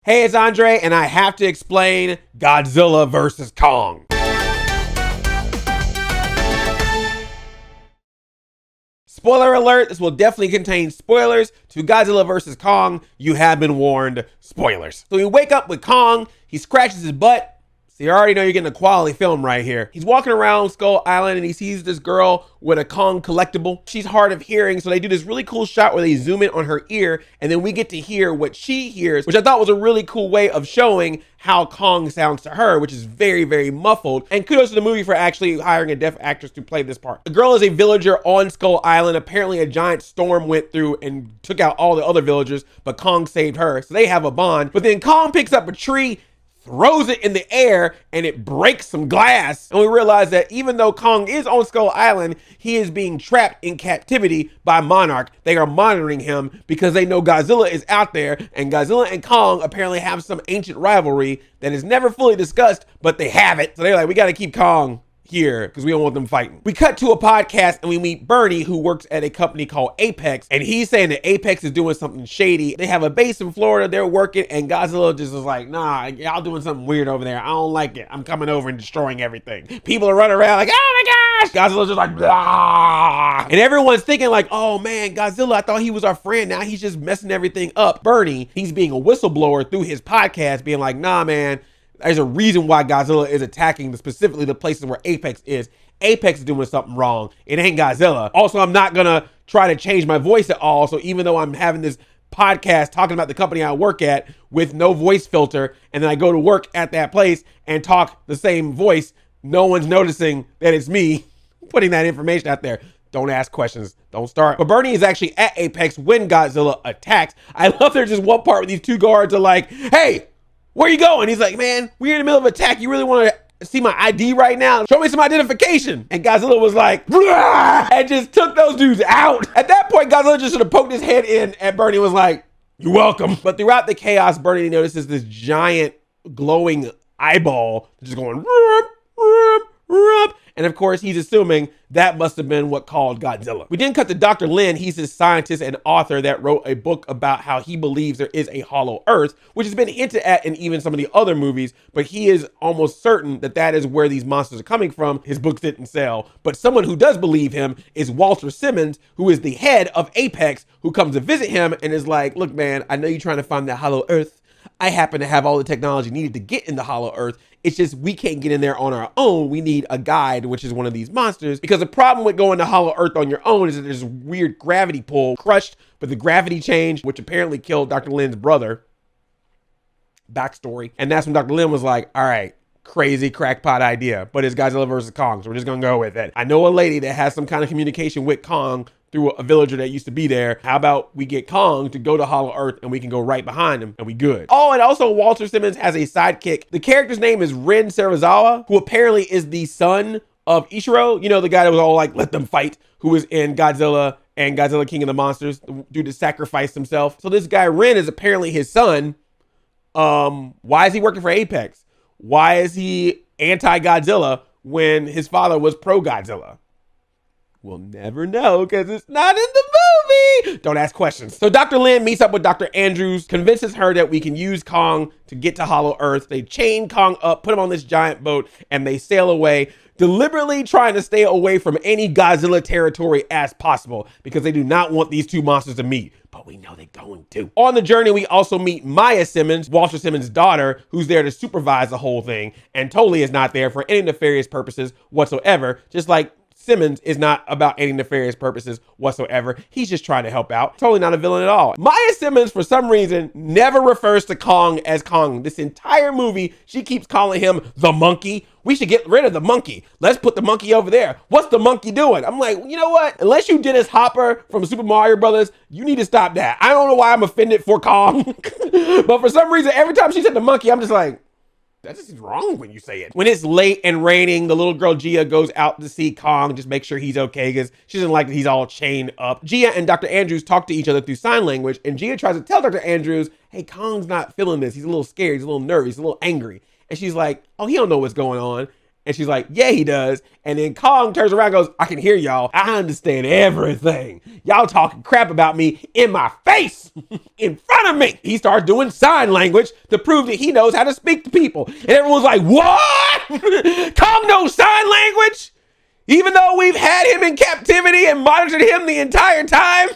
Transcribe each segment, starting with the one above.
Hey, it's Andre, and I have to explain Godzilla versus Kong. Spoiler alert, this will definitely contain spoilers to Godzilla vs. Kong. You have been warned, spoilers. So we wake up with Kong, he scratches his butt. So you already know you're getting a quality film right here. He's walking around Skull Island and he sees this girl with a Kong collectible. She's hard of hearing, so they do this really cool shot where they zoom in on her ear and then we get to hear what she hears, which I thought was a really cool way of showing how Kong sounds to her, which is very, very muffled. And kudos to the movie for actually hiring a deaf actress to play this part. The girl is a villager on Skull Island. Apparently a giant storm went through and took out all the other villagers, but Kong saved her, so they have a bond. But then Kong picks up a tree, throws it in the air, and it breaks some glass. And we realize that even though Kong is on Skull Island, he is being trapped in captivity by Monarch. They are monitoring him because they know Godzilla is out there, and Godzilla and Kong apparently have some ancient rivalry that is never fully discussed, but they have it. So they're like, we got to keep Kong here because we don't want them fighting. We cut to a podcast and we meet Bernie, who works at a company called Apex, and he's saying that Apex is doing something shady. They have a base in Florida, they're working, and Godzilla just is like, nah, y'all doing something weird over there. I don't like it. I'm coming over and destroying everything. People are running around like, oh my gosh! Godzilla's just like, blah. And everyone's thinking like, oh man, Godzilla, I thought he was our friend. Now he's just messing everything up. Bernie, he's being a whistleblower through his podcast, being like, nah man, there's a reason why Godzilla is attacking specifically the places where Apex is. Apex is doing something wrong. It ain't Godzilla. Also, I'm not gonna try to change my voice at all. So even though I'm having this podcast talking about the company I work at with no voice filter, and then I go to work at that place and talk the same voice, no one's noticing that it's me putting that information out there. Don't ask questions. Don't start. But Bernie is actually at Apex when Godzilla attacks. I love there's just one part where these two guards are like, hey, where you going? He's like, man, we're in the middle of an attack. You really want to see my ID right now? Show me some identification. And Godzilla was like, "Rah!" and just took those dudes out. At that point, Godzilla just sort of poked his head in and Bernie was like, you're welcome. But throughout the chaos, Bernie notices this giant glowing eyeball just going, rup, rup, rup. And of course, he's assuming that must have been what called Godzilla. We then cut to Dr. Lin. He's a scientist and author that wrote a book about how he believes there is a hollow earth, which has been hinted at in even some of the other movies, but he is almost certain that that is where these monsters are coming from. His books didn't sell, but someone who does believe him is Walter Simmons, who is the head of Apex, who comes to visit him and is like, look, man, I know you're trying to find that hollow earth. I happen to have all the technology needed to get in the hollow earth. It's just we can't get in there on our own. We need a guide, which is one of these monsters. Because the problem with going to hollow earth on your own is that there's a weird gravity pull, crushed with the gravity change, which apparently killed Dr. Lin's brother. Backstory. And that's when Dr. Lin was like, all right, crazy crackpot idea, but it's Godzilla versus Kong, so we're just gonna go with it. I know a lady that has some kind of communication with Kong through a villager that used to be there. How about we get Kong to go to Hollow Earth and we can go right behind him and we good. Oh, and also Walter Simmons has a sidekick. The character's name is Rin Serizawa, who apparently is the son of Ishiro. You know, the guy that was all like, let them fight, who was in Godzilla and Godzilla King of the Monsters, the dude that sacrificed himself. So this guy Rin is apparently his son. Why is he working for Apex? Why is he anti-Godzilla when his father was pro-Godzilla? We'll never know because it's not in the movie. Don't ask questions. So Dr. Lin meets up with Dr. Andrews, convinces her that we can use Kong to get to Hollow Earth. They chain Kong up, put him on this giant boat, and they sail away, deliberately trying to stay away from any Godzilla territory as possible because they do not want these two monsters to meet. But we know they're going to. On the journey, we also meet Maya Simmons, Walter Simmons' daughter, who's there to supervise the whole thing and totally is not there for any nefarious purposes whatsoever, just like Simmons is not about any nefarious purposes whatsoever. He's just trying to help out. Totally not a villain at all. Maya Simmons, for some reason, never refers to Kong as Kong. This entire movie, she keeps calling him the monkey. We should get rid of the monkey. Let's put the monkey over there. What's the monkey doing? I'm like, you know what? Unless you Dennis Hopper from Super Mario Brothers, you need to stop that. I don't know why I'm offended for Kong, but for some reason, every time she said the monkey, I'm just like, that just is wrong when you say it. When it's late and raining, the little girl Gia goes out to see Kong, just make sure he's okay because she doesn't like that he's all chained up. Gia and Dr. Andrews talk to each other through sign language, and Gia tries to tell Dr. Andrews, hey, Kong's not feeling this. He's a little scared. He's a little nervous. He's a little angry. And she's like, oh, he don't know what's going on. And she's like, yeah, he does. And then Kong turns around and goes, I can hear y'all. I understand everything. Y'all talking crap about me in my face, in front of me. He starts doing sign language to prove that he knows how to speak to people. And everyone's like, what? Kong knows sign language? Even though we've had him in captivity and monitored him the entire time?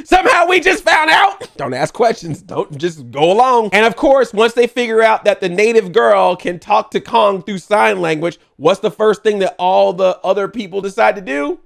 Somehow we just found out. Don't ask questions. Don't, just go along. And of course, once they figure out that the native girl can talk to Kong through sign language, what's the first thing that all the other people decide to do?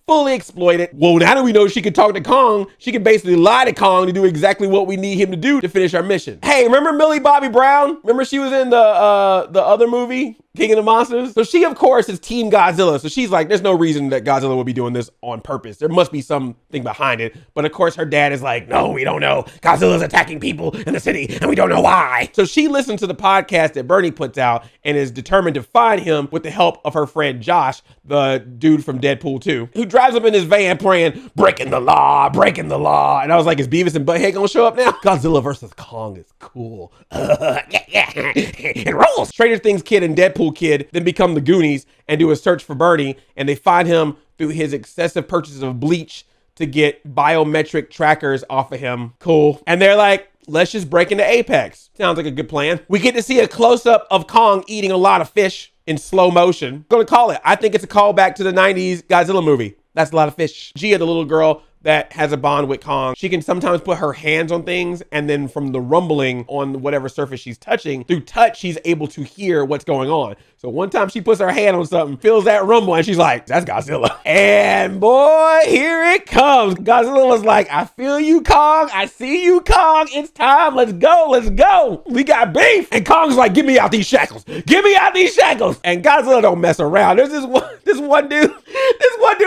Fully exploit it. Well, now that we know she can talk to Kong, she can basically lie to Kong to do exactly what we need him to do to finish our mission. Hey, remember Millie Bobby Brown? Remember she was in the other movie, King of the Monsters? So she, of course, is Team Godzilla. So she's like, there's no reason that Godzilla would be doing this on purpose. There must be something behind it. But of course, her dad is like, no, we don't know. Godzilla's attacking people in the city and we don't know why. So she listens to the podcast that Bernie puts out and is determined to find him with the help of her friend Josh, the dude from Deadpool 2, who drives up in his van praying, breaking the law, breaking the law. And I was like, is Beavis and Butthead gonna show up now? Godzilla versus Kong is cool. It rolls. Stranger Things kid and Deadpool kid then become the Goonies and do a search for Bernie, and they find him through his excessive purchases of bleach to get biometric trackers off of him. Cool. And they're like, let's just break into Apex. Sounds like a good plan. We get to see a close-up of Kong eating a lot of fish in slow motion. I'm gonna call it. I think it's a callback to the 90s Godzilla movie. That's a lot of fish. Gia, the little girl that has a bond with Kong, she can sometimes put her hands on things, and then from the rumbling on whatever surface she's touching, through touch, she's able to hear what's going on. So one time she puts her hand on something, feels that rumble, and she's like, that's Godzilla. And boy, here it comes. Godzilla was like, I feel you, Kong. I see you, Kong. It's time. Let's go. Let's go. We got beef. And Kong's like, get me out these shackles. Get me out these shackles. And Godzilla don't mess around. There's this one dude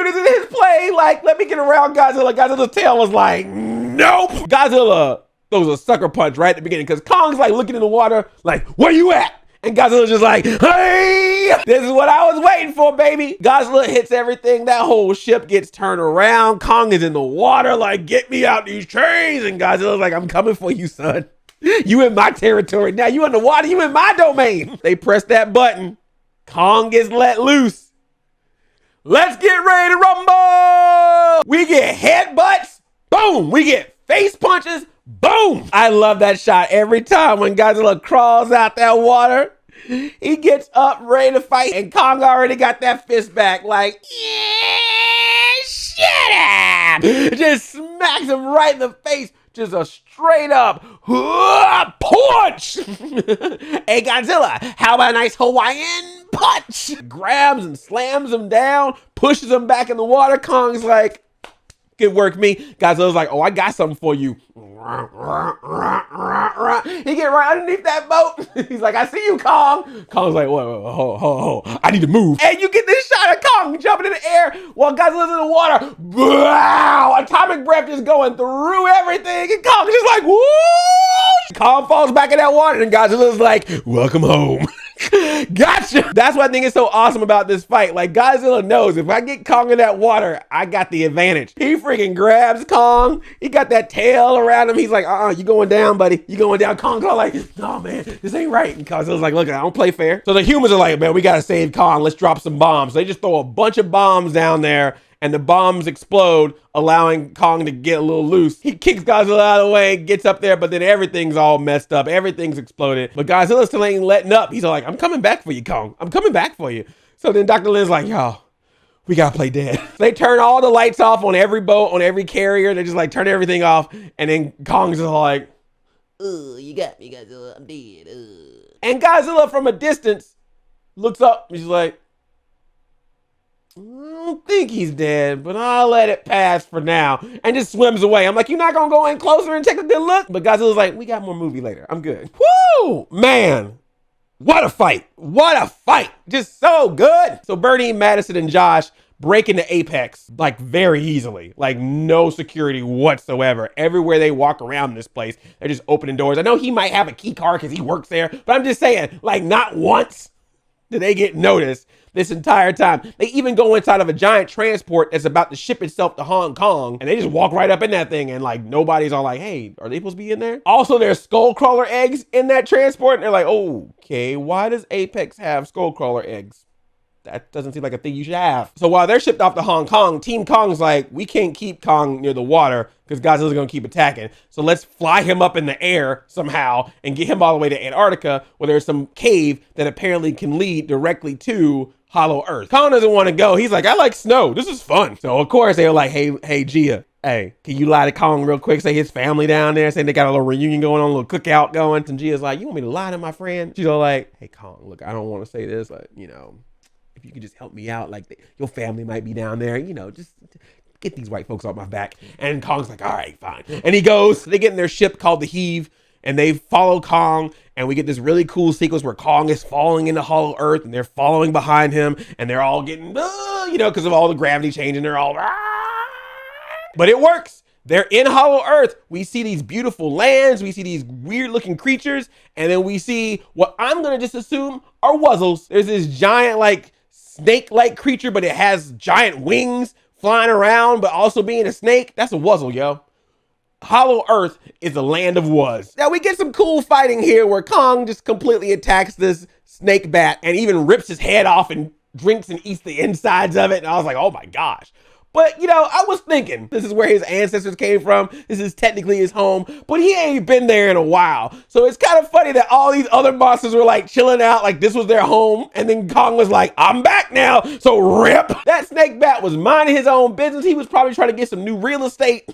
is in his plane, like, let me get around Godzilla. Godzilla's tail was like, nope. Godzilla throws a sucker punch right at the beginning because Kong's like looking in the water, like, where you at? And Godzilla's just like, hey, this is what I was waiting for, baby. Godzilla hits everything. That whole ship gets turned around. Kong is in the water, like, get me out these trees. And Godzilla's like, I'm coming for you, son. You in my territory. Now you in the water, you in my domain. They press that button. Kong gets let loose. Let's get ready to rumble. We get headbutts. Boom. We get face punches. Boom. I love that shot every time when Godzilla crawls out that water. He gets up ready to fight, and Kong already got that fist back like, yeah, shut up. Just smacks him right in the face. Just a straight up punch. Hey, Godzilla, how about a nice Hawaiian punch? Grabs and slams him down, pushes him back in the water. Kong's like, good work, me. Godzilla's like, oh, I got something for you. He get right underneath that boat. He's like, I see you, Kong. Kong's like, whoa, I need to move. And you get this shot of Kong jumping in the air while Godzilla's in the water. Wow, atomic breath just going through everything. And Kong's just like, woo! Kong falls back in that water and Godzilla's like, welcome home. Gotcha. That's what I think is so awesome about this fight. Like, Godzilla knows if I get Kong in that water, I got the advantage. He freaking grabs Kong. He got that tail around him. He's like, you going down, buddy. You going down. Kong's all like, no, man, this ain't right. And Godzilla's like, look, I don't play fair. So the humans are like, man, we got to save Kong. Let's drop some bombs. So they just throw a bunch of bombs down there, and the bombs explode, allowing Kong to get a little loose. He kicks Godzilla out of the way, gets up there, but then everything's all messed up. Everything's exploded. But Godzilla still ain't letting up. He's like, I'm coming back for you, Kong. I'm coming back for you. So then Dr. Lin's like, yo, we gotta play dead. They turn all the lights off on every boat, on every carrier. They just like turn everything off. And then Kong's just like, oh, you got me, Godzilla. I'm dead. And Godzilla from a distance looks up. He's like, I don't think he's dead, but I'll let it pass for now. And just swims away. I'm like, you're not gonna go in closer and take a good look? But Godzilla's like, we got more movie later. I'm good. Woo! Man, what a fight. What a fight. Just so good. So Bernie, Madison, and Josh break into Apex like very easily. Like no security whatsoever. Everywhere they walk around this place, they're just opening doors. I know he might have a key card because he works there, but I'm just saying, like not once did they get noticed this entire time. They even go inside of a giant transport that's about to ship itself to Hong Kong, and they just walk right up in that thing, and like nobody's all like, hey, are they supposed to be in there? Also, there's skull crawler eggs in that transport, and they're like, okay, why does Apex have skull crawler eggs? that doesn't seem like a thing you should have. So while they're shipped off to Hong Kong, Team Kong's like, we can't keep Kong near the water because Godzilla's gonna keep attacking. So let's fly him up in the air somehow and get him all the way to Antarctica, where there's some cave that apparently can lead directly to Hollow Earth. Kong doesn't want to go. He's like, I like snow. This is fun. So of course they were like, hey, Gia, hey, can you lie to Kong real quick? Say his family down there, saying they got a little reunion going on, a little cookout going. And Gia's like, you want me to lie to my friend? She's all like, hey, Kong, look, I don't want to say this, but if you could just help me out, like your family might be down there, just get these white folks off my back. And Kong's like, all right, fine. And he goes, they get in their ship called the Heave, and they follow Kong, and we get this really cool sequence where Kong is falling into Hollow Earth, and they're following behind him, and they're all getting, because of all the gravity changing, they're all, but it works. They're in Hollow Earth. We see these beautiful lands. We see these weird looking creatures. And then we see what I'm going to just assume are wuzzles. There's this giant snake-like creature, but it has giant wings flying around, but also being a snake. That's a wuzzle, yo. Hollow Earth is a land of wuzz. Now we get some cool fighting here where Kong just completely attacks this snake bat and even rips his head off and drinks and eats the insides of it. And I was like, oh my gosh. But, I was thinking, this is where his ancestors came from. This is technically his home, but he ain't been there in a while. So it's kind of funny that all these other monsters were like chilling out, like this was their home. And then Kong was like, I'm back now. So rip. That snake bat was minding his own business. He was probably trying to get some new real estate.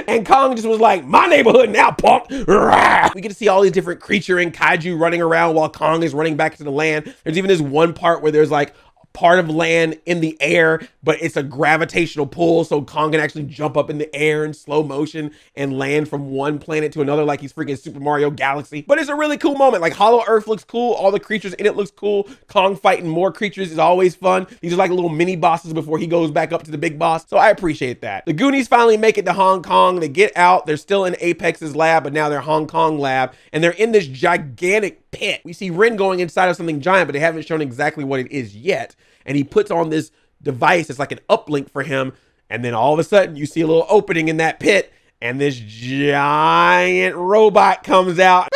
And Kong just was like, my neighborhood now, punk. We get to see all these different creature and kaiju running around while Kong is running back to the land. There's even this one part where there's like part of land in the air, but it's a gravitational pull, so Kong can actually jump up in the air in slow motion and land from one planet to another like he's freaking Super Mario Galaxy. But it's a really cool moment. Like Hollow Earth looks cool, all the creatures in it looks cool. Kong fighting more creatures is always fun. These are like little mini bosses before he goes back up to the big boss, so I appreciate that. The Goonies finally make it to Hong Kong. They get out. They're still in Apex's lab, but now they're Hong Kong lab, and they're in this gigantic pit. We see Rin going inside of something giant, but they haven't shown exactly what it is yet. And he puts on this device. It's like an uplink for him. And then all of a sudden you see a little opening in that pit and this giant robot comes out.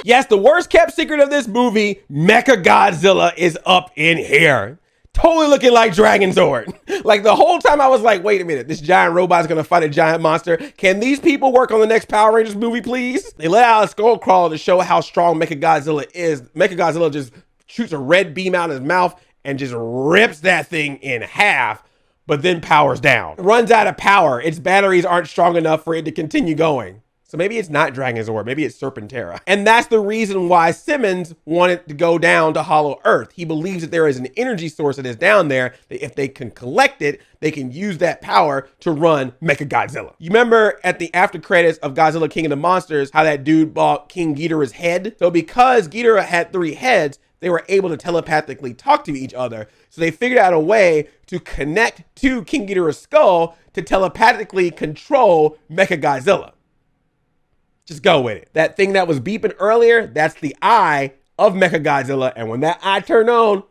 Yes, the worst kept secret of this movie, Mechagodzilla is up in here. Totally looking like Dragon Zord. Like the whole time I was like, wait a minute, this giant robot's gonna fight a giant monster. Can these people work on the next Power Rangers movie, please? They let out a skull crawler to show how strong Mechagodzilla is. Mechagodzilla just shoots a red beam out of his mouth and just rips that thing in half, but then powers down. It runs out of power. Its batteries aren't strong enough for it to continue going. So maybe it's not Dragon Zord, maybe it's Serpentera. And that's the reason why Simmons wanted to go down to Hollow Earth. He believes that there is an energy source that is down there, that if they can collect it, they can use that power to run Mechagodzilla. You remember at the after credits of Godzilla King of the Monsters, how that dude bought King Ghidorah's head? So because Ghidorah had 3 heads, they were able to telepathically talk to each other. So they figured out a way to connect to King Ghidorah's skull to telepathically control Mechagodzilla. Just go with it. That thing that was beeping earlier, that's the eye of Mechagodzilla. And when that eye turned on,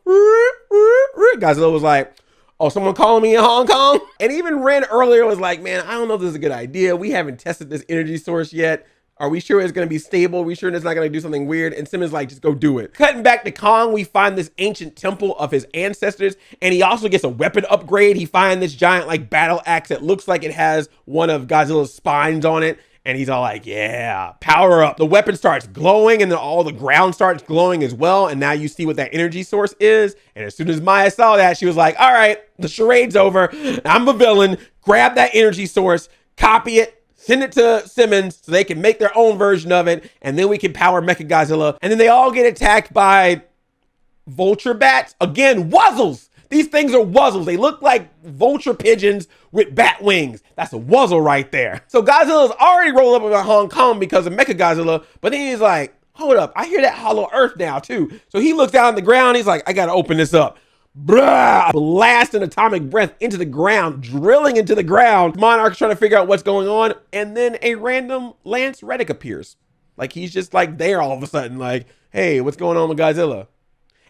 Godzilla was like, oh, someone calling me in Hong Kong? And even Ren earlier was like, man, I don't know if this is a good idea. We haven't tested this energy source yet. Are we sure it's going to be stable? Are we sure it's not going to do something weird? And Simmons like, just go do it. Cutting back to Kong, we find this ancient temple of his ancestors, and he also gets a weapon upgrade. He finds this giant battle axe that looks like it has one of Godzilla's spines on it. And he's all like, yeah, power up. The weapon starts glowing, and then all the ground starts glowing as well. And now you see what that energy source is. And as soon as Maya saw that, she was like, all right, the charade's over. I'm a villain. Grab that energy source, copy it, send it to Simmons so they can make their own version of it, and then we can power Mechagodzilla. And then they all get attacked by vulture bats. Again, wuzzles. These things are wuzzles. They look like vulture pigeons with bat wings. That's a wuzzle right there. So Godzilla's already rolled up in Hong Kong because of Mechagodzilla, but then he's like, hold up, I hear that Hollow Earth now too. So he looks down on the ground. He's like, I gotta open this up. Blah, blast an atomic breath into the ground, drilling into the ground. Monarch's trying to figure out what's going on. And then a random Lance Reddick appears. Like he's just like there all of a sudden, like, hey, what's going on with Godzilla?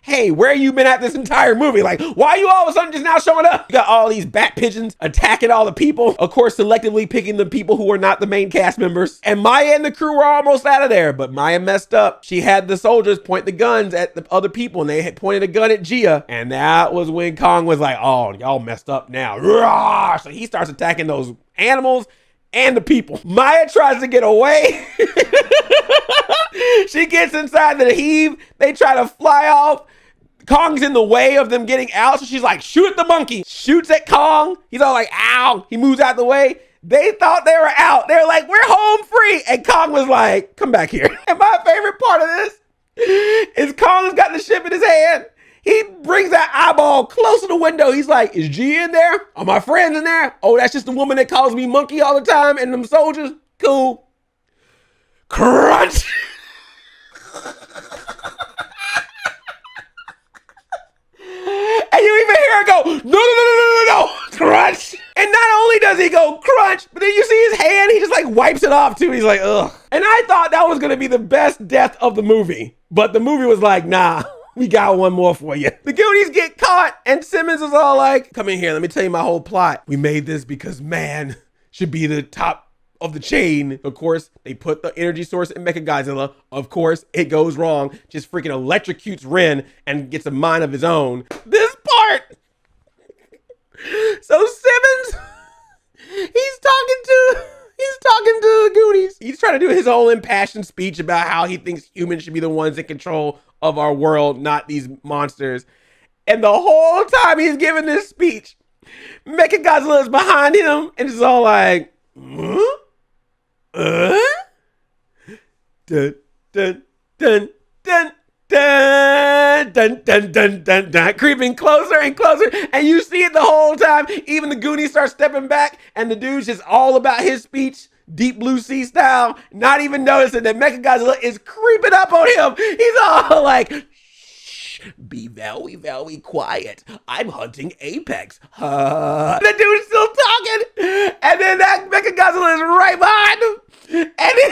hey, where you been at this entire movie? Like, why are you all of a sudden just now showing up? You got all these bat pigeons attacking all the people. Of course, selectively picking the people who are not the main cast members. And Maya and the crew were almost out of there, but Maya messed up. She had the soldiers point the guns at the other people, and they had pointed a gun at Gia. And that was when Kong was like, oh, y'all messed up now. So he starts attacking those animals and the people. Maya tries to get away. She gets inside the heave. They try to fly off. Kong's in the way of them getting out, so she's like, shoot the monkey. Shoots at Kong. He's all like, ow. He moves out the way. They thought they were out. They're like, we're home free. And Kong was like, come back here. And my favorite part of this is Kong's got the ship in his hand. He brings that eyeball close to the window. He's like, is G in there? Are my friends in there? Oh, that's just the woman that calls me monkey all the time and them soldiers? Cool. Crunch. And you even hear her go, no, crunch. And not only does he go crunch, but then you see his hand, he just like wipes it off too. He's like, ugh. And I thought that was gonna be the best death of the movie. But the movie was like, nah, we got one more for you. The Goonies get caught and Simmons is all like, come in here, let me tell you my whole plot. We made this because man should be the top of the chain. Of course, they put the energy source in Mechagodzilla. Of course, it goes wrong. Just freaking electrocutes Ren and gets a mind of his own. This part. So Simmons, he's talking to the Goonies. He's trying to do his whole impassioned speech about how he thinks humans should be the ones in control of our world, not these monsters. And the whole time he's giving this speech, Mechagodzilla is behind him and it's all like, huh? Dun, dun, dun, dun, dun, dun, dun, dun, dun, dun, creeping closer and closer, and you see it the whole time. Even the Goonies start stepping back, and the dude's just all about his speech, Deep Blue Sea style, not even noticing that Mechagodzilla is creeping up on him. He's all like, shh, be very, very quiet. I'm hunting Apex. The dude's still talking, and then that Mechagodzilla is right behind him. And then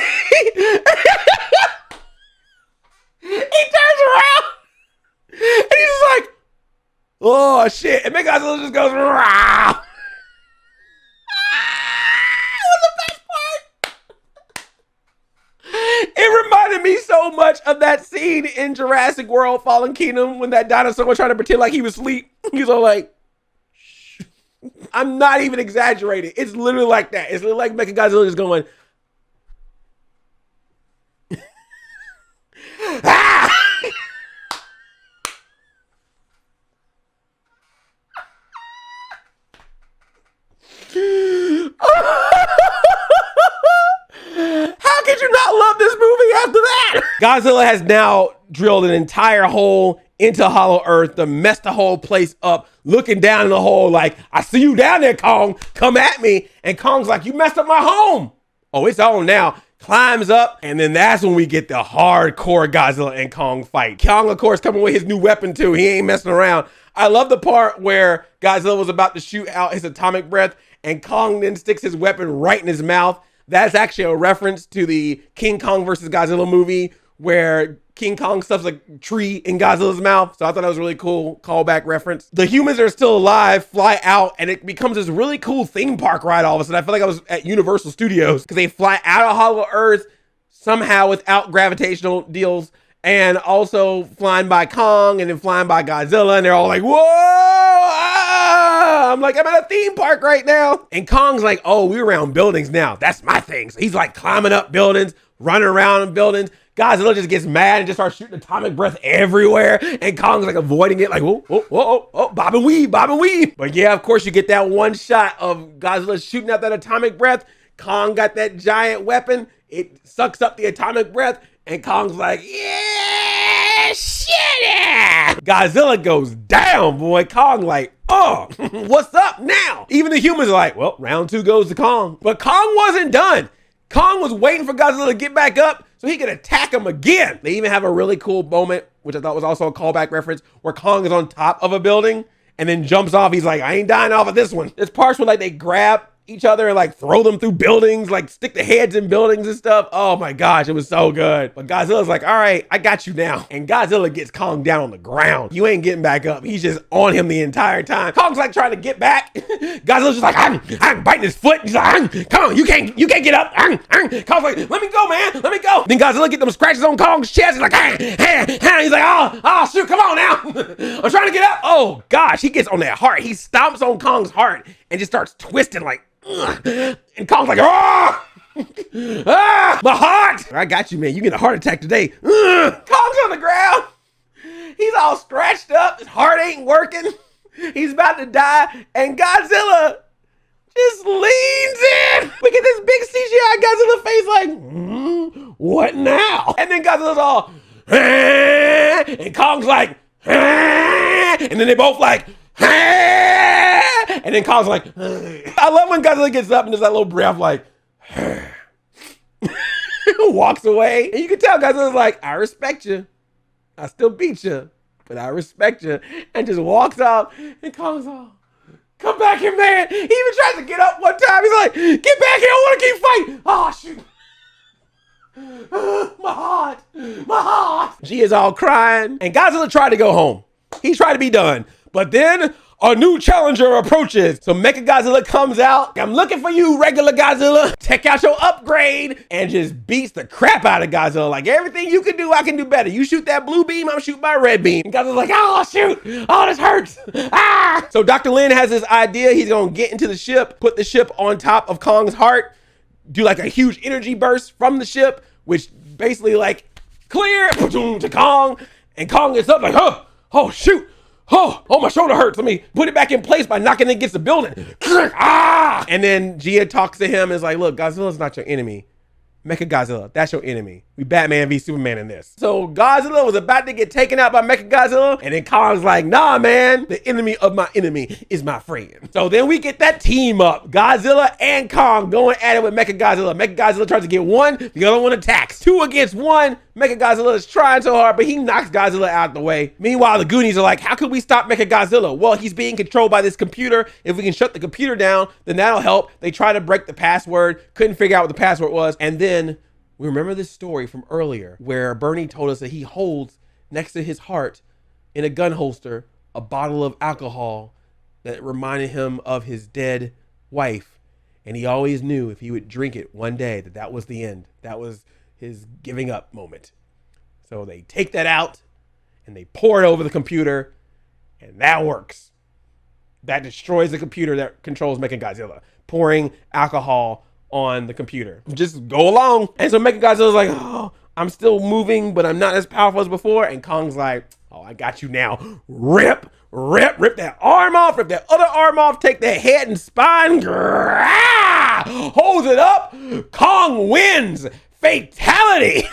he turns around and he's just like, oh shit. And Mechagodzilla just goes, rah. That was the best part. It reminded me so much of that scene in Jurassic World Fallen Kingdom when that dinosaur was trying to pretend like he was asleep. He's all like, shh. I'm not even exaggerating. It's literally like that. It's literally like Mechagodzilla just going, ah! How could you not love this movie after that? Godzilla has now drilled an entire hole into Hollow Earth to mess the whole place up, looking down in the hole like, I see you down there, Kong. Come at me. And Kong's like, you messed up my home. Oh, it's on now. Climbs up, and then that's when we get the hardcore Godzilla and Kong fight. Kong, of course, coming with his new weapon too. He ain't messing around. I love the part where Godzilla was about to shoot out his atomic breath, and Kong then sticks his weapon right in his mouth. That's actually a reference to the King Kong versus Godzilla movie where King Kong stuffs a tree in Godzilla's mouth. So I thought that was a really cool callback reference. The humans are still alive, fly out, and it becomes this really cool theme park ride all of a sudden. I feel like I was at Universal Studios because they fly out of Hollow Earth somehow without gravitational deals, and also flying by Kong and then flying by Godzilla, and they're all like, whoa! Ah! I'm like, I'm at a theme park right now. And Kong's like, oh, we're around buildings now. That's my thing. So he's like climbing up buildings, running around in buildings. Godzilla just gets mad and just starts shooting atomic breath everywhere. And Kong's like avoiding it, like, whoa, whoa, whoa, whoa, bob and weave, bob and weave. But yeah, of course, you get that one shot of Godzilla shooting out that atomic breath. Kong got that giant weapon. It sucks up the atomic breath. And Kong's like, yeah, shit. Yeah. Godzilla goes down, boy. Kong like, oh, what's up now? Even the humans are like, well, round two goes to Kong. But Kong wasn't done. Kong was waiting for Godzilla to get back up so he could attack him again. They even have a really cool moment, which I thought was also a callback reference, where Kong is on top of a building and then jumps off. He's like, I ain't dying off of this one. There's parts where like they grab each other and like throw them through buildings, like stick the heads in buildings and stuff. Oh my gosh, it was so good. But Godzilla's like, all right, I got you now. And Godzilla gets Kong down on the ground. You ain't getting back up. He's just on him the entire time. Kong's like trying to get back. Godzilla's just like, I'm biting his foot. He's like, come on, you can't get up. Kong's like, let me go, man, let me go. Then Godzilla get them scratches on Kong's chest. He's like, he's like, oh shoot, come on now. I'm trying to get up. Oh gosh, he gets on that heart. He stomps on Kong's heart and just starts twisting like, and Kong's like, oh, my heart. I got you, man. You get a heart attack today. Kong's on the ground. He's all scratched up. His heart ain't working. He's about to die. And Godzilla just leans in. We get this big CGI Godzilla face like, what now? And then Godzilla's all, and Kong's like, and then they both like, and then Kong's like, I love when Godzilla gets up and there's that little breath like, walks away. And you can tell Godzilla's like, I respect you. I still beat you, but I respect you. And just walks out and Kong's all, come back here, man. He even tries to get up one time. He's like, get back here. I want to keep fighting. Oh, shoot. My heart. She is all crying. And Godzilla tried to go home. He tried to be done. But then a new challenger approaches. So Mechagodzilla comes out. I'm looking for you, regular Godzilla. Check out your upgrade. And just beats the crap out of Godzilla. Like, everything you can do, I can do better. You shoot that blue beam, I'm shooting my red beam. And Godzilla's like, oh, shoot. Oh, this hurts. Ah! So Dr. Lin has this idea. He's going to get into the ship, put the ship on top of Kong's heart, do like a huge energy burst from the ship, which basically like, clear to Kong. And Kong gets up like, oh, shoot. Oh, my shoulder hurts. Let me put it back in place by knocking it against the building. And then Gia talks to him and is like, look, Godzilla's not your enemy. Mechagodzilla, that's your enemy. We Batman v Superman in this. So Godzilla was about to get taken out by Mechagodzilla, and then Kong's like, nah, man, the enemy of my enemy is my friend. So then we get that team up. Godzilla and Kong going at it with Mechagodzilla. Mechagodzilla tries to get one, the other one attacks. 2 against 1. Mechagodzilla is trying so hard, but he knocks Godzilla out the way. Meanwhile, the Goonies are like, how could we stop Mechagodzilla? Well, he's being controlled by this computer. If we can shut the computer down, then that'll help. They try to break the password, couldn't figure out what the password was. And then we remember this story from earlier where Bernie told us that he holds next to his heart in a gun holster a bottle of alcohol that reminded him of his dead wife. And he always knew if he would drink it one day that that was the end. That was his giving up moment. So they take that out and they pour it over the computer, and that works. That destroys the computer that controls Mechagodzilla. Pouring alcohol on the computer. Just go along. And so Mechagodzilla's like, oh, I'm still moving, but I'm not as powerful as before. And Kong's like, oh, I got you now. Rip that arm off, rip that other arm off, take that head and spine, holds it up. Kong wins. Fatality.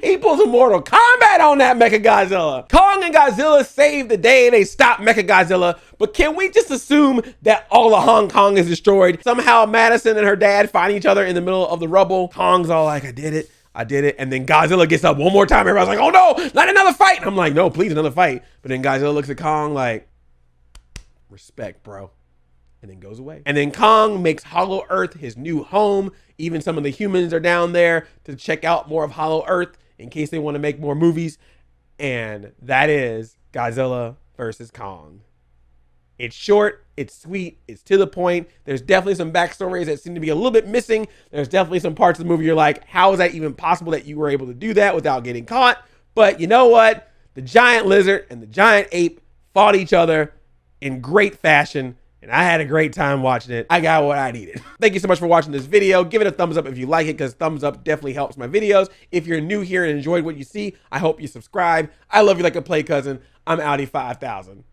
He pulls a Mortal Kombat on that Mechagodzilla. Kong and Godzilla save the day. They stop Mechagodzilla. But can we just assume that all of Hong Kong is destroyed? Somehow Madison and her dad find each other in the middle of the rubble. Kong's all like, I did it. And then Godzilla gets up one more time. Everybody's like, oh no, not another fight. And I'm like, no, please, another fight. But then Godzilla looks at Kong like, respect, bro. And then goes away. And then Kong makes Hollow Earth his new home. Even some of the humans are down there to check out more of Hollow Earth in case they want to make more movies. And that is Godzilla versus Kong. It's short, it's sweet, it's to the point. There's definitely some backstories that seem to be a little bit missing. There's definitely some parts of the movie you're like, how is that even possible that you were able to do that without getting caught? But you know what? The giant lizard and the giant ape fought each other in great fashion. And I had a great time watching it. I got what I needed. Thank you so much for watching this video. Give it a thumbs up if you like it, because thumbs up definitely helps my videos. If you're new here and enjoyed what you see, I hope you subscribe. I love you like a play cousin. I'm Audi 5000.